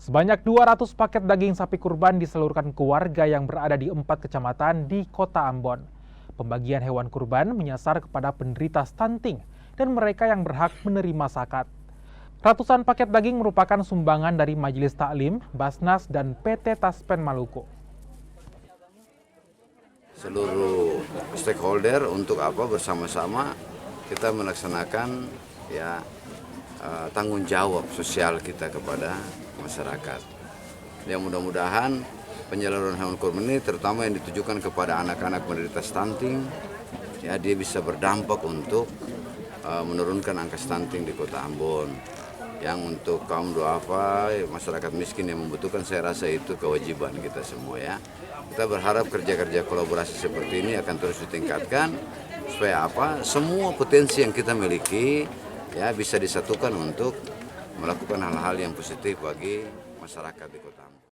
Sebanyak 200 paket daging sapi kurban disalurkan ke warga yang berada di 4 kecamatan di Kota Ambon. Pembagian hewan kurban menyasar kepada penderita stunting dan mereka yang berhak menerima zakat. Ratusan paket daging merupakan sumbangan dari Majelis Taklim, Basnas, dan PT Taspen Maluku. Seluruh stakeholder untuk bersama-sama kita melaksanakan tanggung jawab sosial kita kepada masyarakat. Yang mudah-mudahan penyaluran hewan kurban ini terutama yang ditujukan kepada anak-anak penderita stunting, dia bisa berdampak untuk menurunkan angka stunting di Kota Ambon. Yang untuk kaum duafa, masyarakat miskin yang membutuhkan, saya rasa itu kewajiban kita semua ya. Kita berharap kerja-kerja kolaborasi seperti ini akan terus ditingkatkan supaya semua potensi yang kita miliki bisa disatukan untuk melakukan hal-hal yang positif bagi masyarakat di Kota Ambon.